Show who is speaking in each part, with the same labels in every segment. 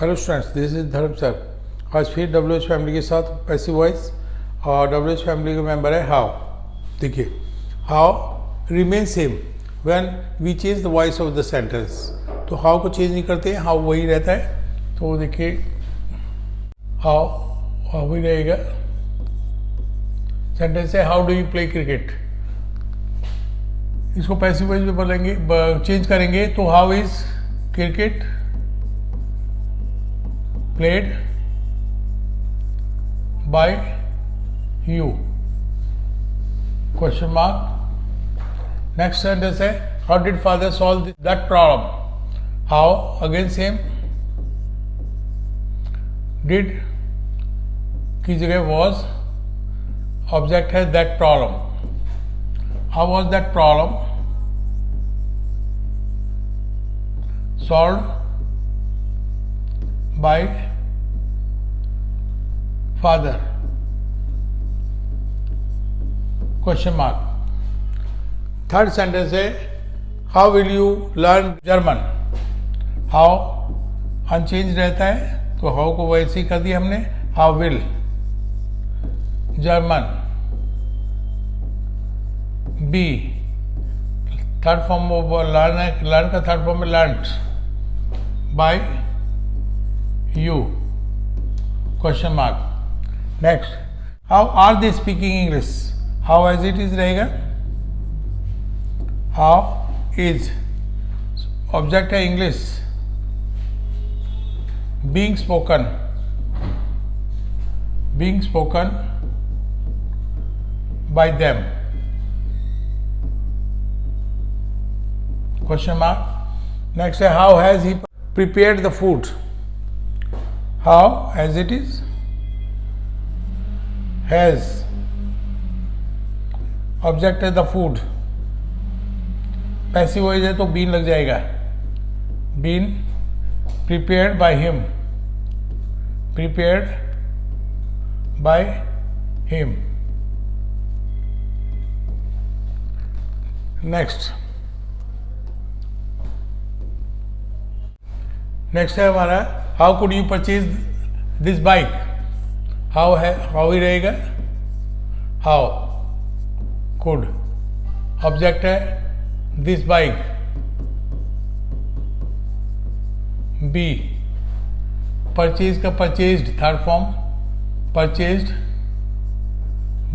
Speaker 1: Hello students, this is Dharam sir. आज फिर WH family के साथ पैसिव वॉइस और WH फैमिली का मेंबर है हाउ। देखिए, how remain same when we change the voice of the sentence. तो हाउ को चेंज नहीं करते हैं, हाउ वही रहता है। तो देखिए, हाउ वही रहेगा। सेंटेंस है how do you play cricket. इसको पैसिव वॉइस में बोलेंगे, चेंज करेंगे तो how is cricket played by you? Question mark. Next sentence है how did father solve that problem? How again same. Did की जगह was, object है that problem. How was that problem solved by father? Question mark. Third sentence है how will you learn German? How unchanged रहता है तो how को वैसे ही कर दिया हमने, how will German be। Third form learn है, लर्न का थर्ड फॉर्म में learnt by you? Question mark. Next, how are they speaking English? How as it is रहेगा, how is object है English being spoken by them? Question mark. Next है how has he prepared the food? How as it is has object है the food, passive voice है तो been लग जाएगा, been prepared by him, prepared by him. next है हमारा how could you purchase this bike. How है, how ही रहेगा, हाउ कुड ऑब्जेक्ट है दिस बाइक, बी परचेज का purchased third form, purchased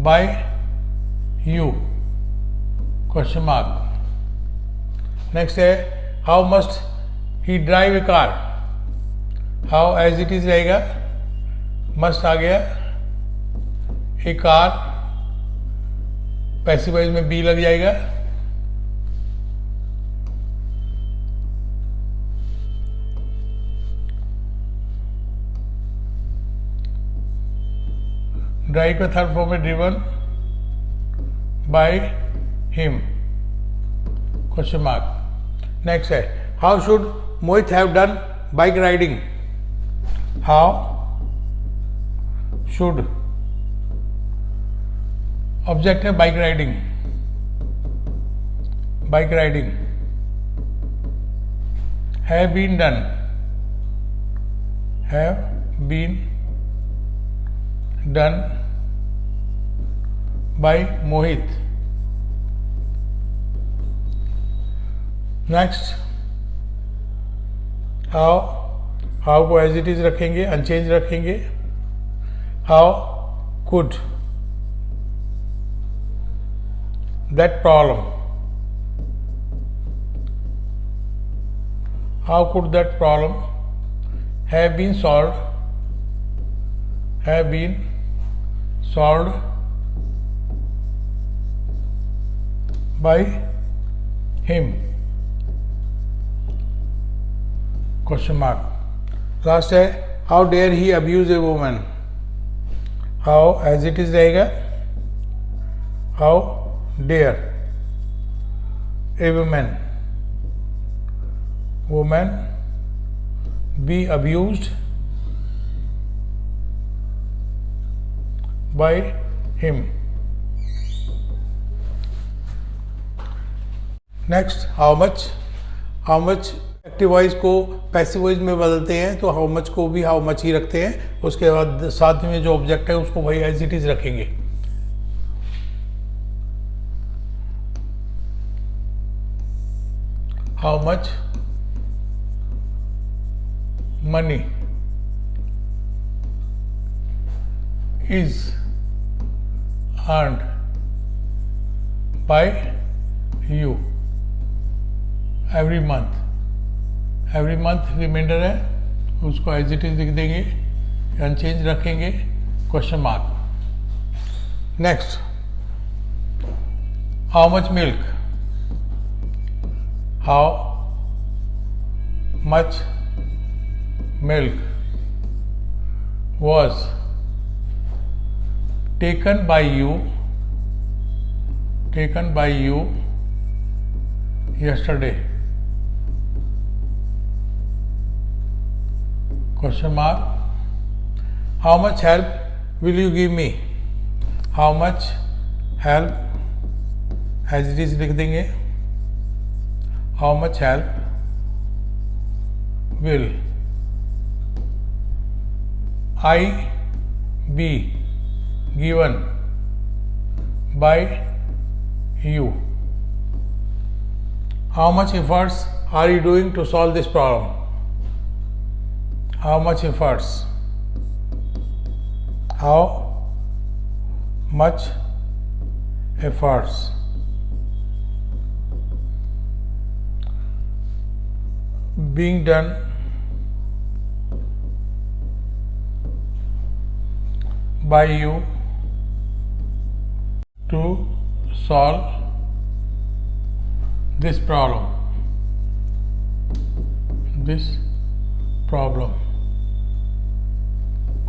Speaker 1: by you? Question mark. Next है how must he drive a car. How as it is रहेगा, must आ गया, a car passive voice में B लग जाएगा, drive का थर्ड फॉर्म में driven by him? Question mark. Next है how should Mohit have done bike riding. How should object है bike riding, bike riding have been done, have been done by Mohit. Next how को as it is रखेंगे, unchanged रखेंगे। How could that problem, how could that problem have been solved, have been solved by him? Question mark. Last है how dare he abuse a woman. How as it is रहेगा, how dare a woman be abused by him? Next how much active voice को passive voice में बदलते हैं तो how much को भी how much ही रखते हैं, उसके बाद साथ में जो ऑब्जेक्ट है उसको वही एज इट इज रखेंगे। How much money is earned by you every month reminder है, उसको एज इट इज लिख देंगे, अनचेंज रखेंगे, question mark. Next, how much milk, how much milk was taken by you yesterday, question mark। how much help will you give me, how much help as it is लिख देंगे, how much help will I be given by you, how much efforts are you doing to solve this problem, how much efforts, how much efforts being done by you to solve this problem,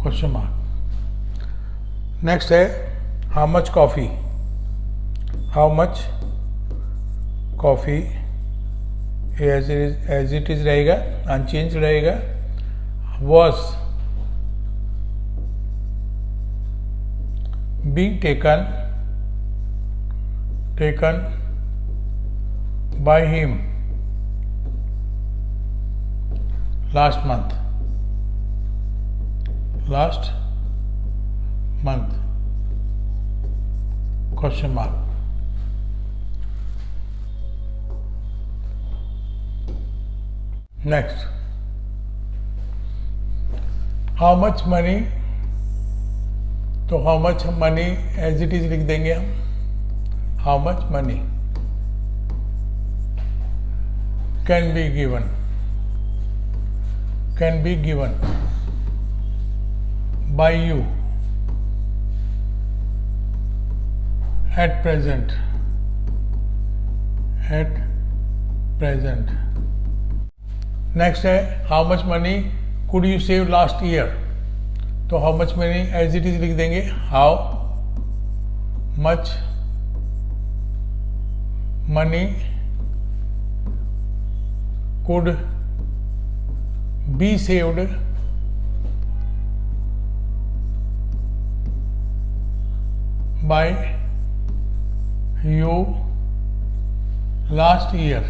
Speaker 1: question mark। Next है how much coffee as it is रहेगा, unchanged रहेगा, was being taken by him last month, question mark। Next, how much money, तो how much money as it is लिख देंगे हम, how much money can be given by you at present, next है how much money could you save last year, तो how much money as it is लिख देंगे, how much money could be saved by you last year,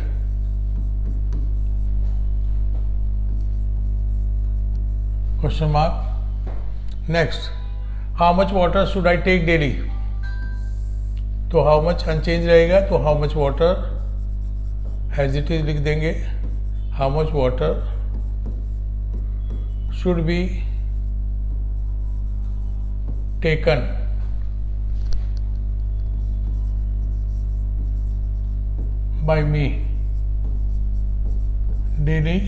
Speaker 1: question mark. Next, how much water should I take daily, तो how much unchange रहेगा, तो how much water as it is लिख देंगे, how much water should be taken by me daily,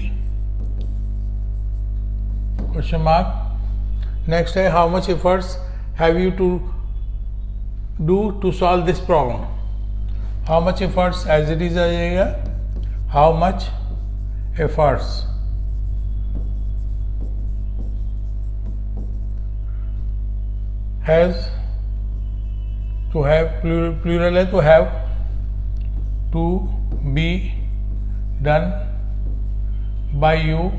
Speaker 1: question mark. Next है how much efforts have you to do to solve this problem, how much efforts as it is आ जाएगा, how much efforts has to have, plural है तो have to be done by you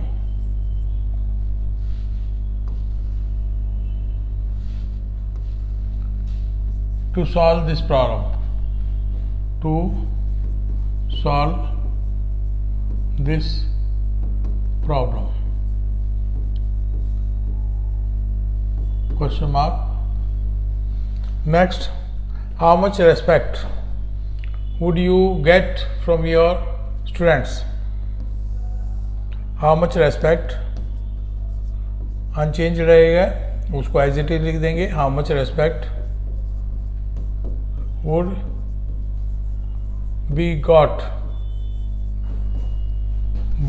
Speaker 1: to solve this problem, to solve this problem. Question mark. Next, how much respect would you get from your students? How much respect unchanged रहेगा, उसको as it is लिख देंगे. How much respect would be got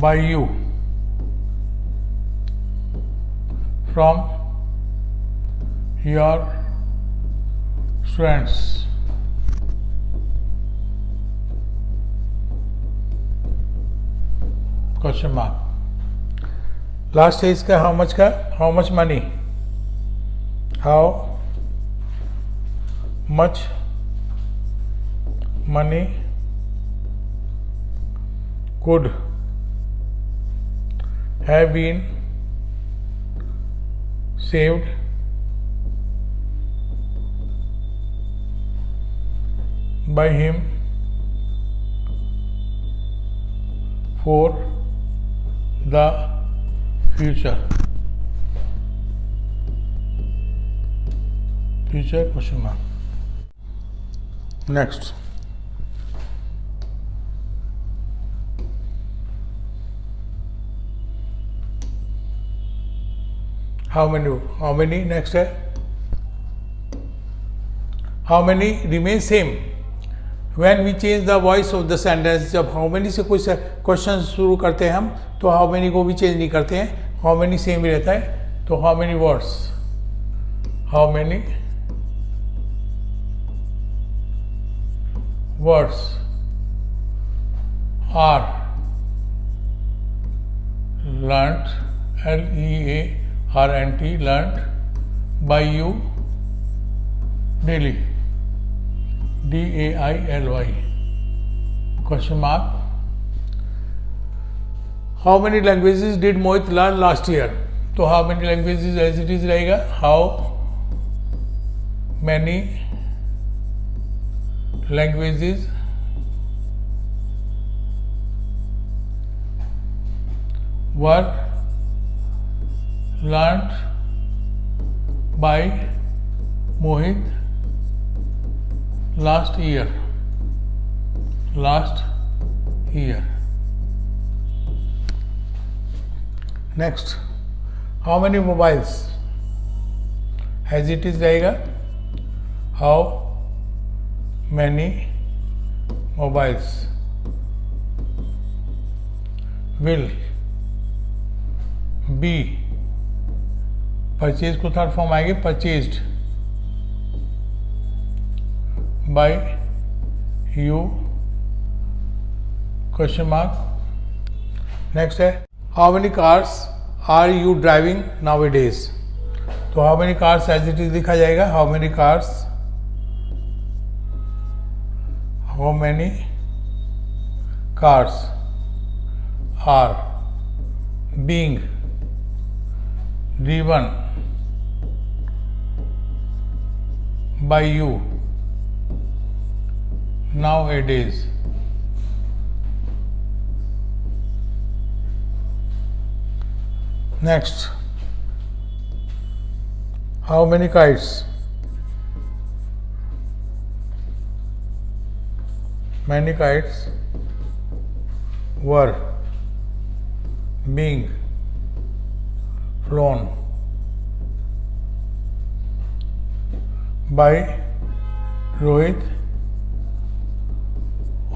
Speaker 1: by you from your students. Question mark. Last है इसका how much का. How much money. How much money could have been saved by him for the future. Future question mark. Next. How many next है. How many remain same when we change the voice of the sentence. जब how many से कोई question शुरू करते हैं हम तो how many को भी चेंज नहीं करते हैं, how many सेम ही रहता है. तो how many words, how many words are learnt, LEARNT, learnt by you daily, DAILY. Question mark. How many languages did Mohit learn last year? तो how many languages as it is रहेगा. How many languages were learnt by Mohit last year. Next, how many mobiles as it is रहेगा. How many mobiles will be purchase को third form आएगी purchased by you. Question mark. Next है how many cars are you driving nowadays. तो how many cars as it is लिखा जाएगा. How many cars, how many cars are being driven by you nowadays. Next, how many kites were being flown by Rohit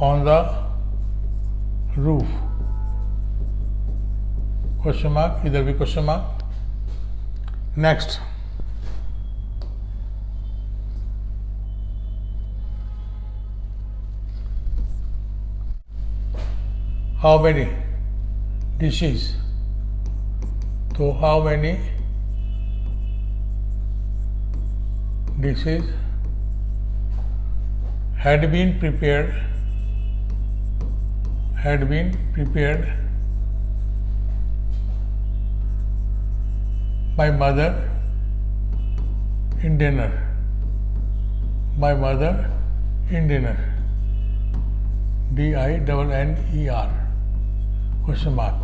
Speaker 1: on the roof. Question mark. इधर भी question mark. Next, how many dishes. तो how many dishes had been prepared by mother in dinner. DINNER. Question mark.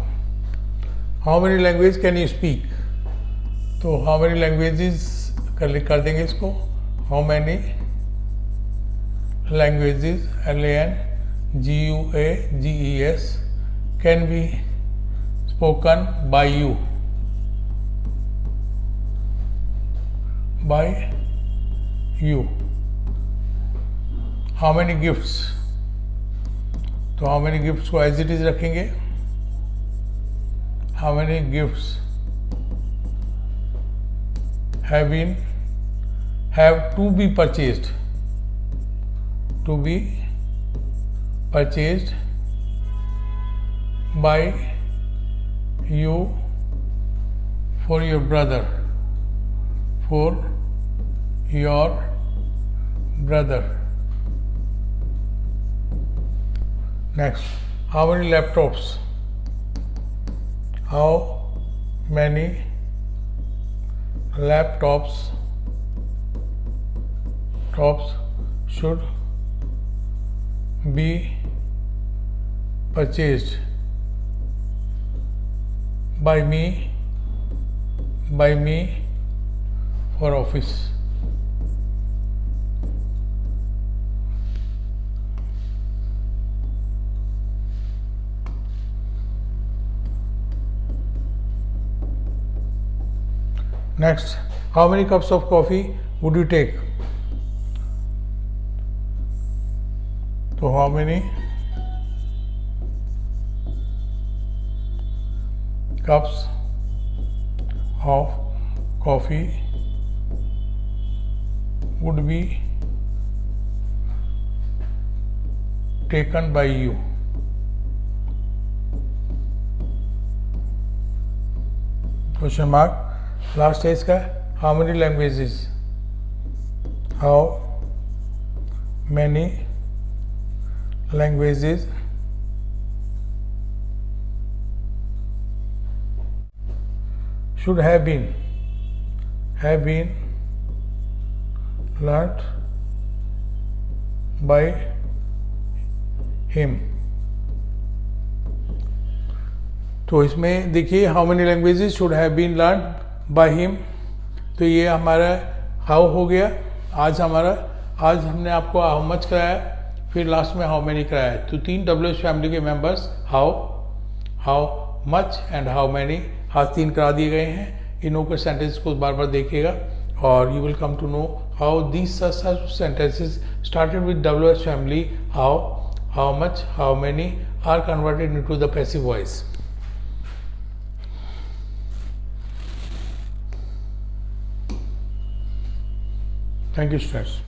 Speaker 1: How many language can you speak, तो how many languages कर देंगे इसको, how many languages LANGUAGES can be spoken by you, how many gifts, तो how many gifts को as it is रखेंगे, how many gifts have to be purchased by you for your brother, Next, how many laptops, how many laptops should be purchased by me for office. Next, how many cups of coffee would you take? So how many cups of coffee would be taken by you? Question mark. Last है इसका, how many languages, how many languages should have been learned by him. तो इसमें देखिए how many languages should have been learned by him, तो ये हमारा how हो गया। आज हमने आपको हाउ मच कराया, फिर लास्ट में हाउ मैनी कराया। तो 3 WH फैमिली के members how much and how many आज 3 करा दिए गए हैं। इनों के सेंटेंस को बार बार देखिएगा और you will come to know how these such sentences started with WH family, how much, how many are converted into the passive voice. Thank you, students.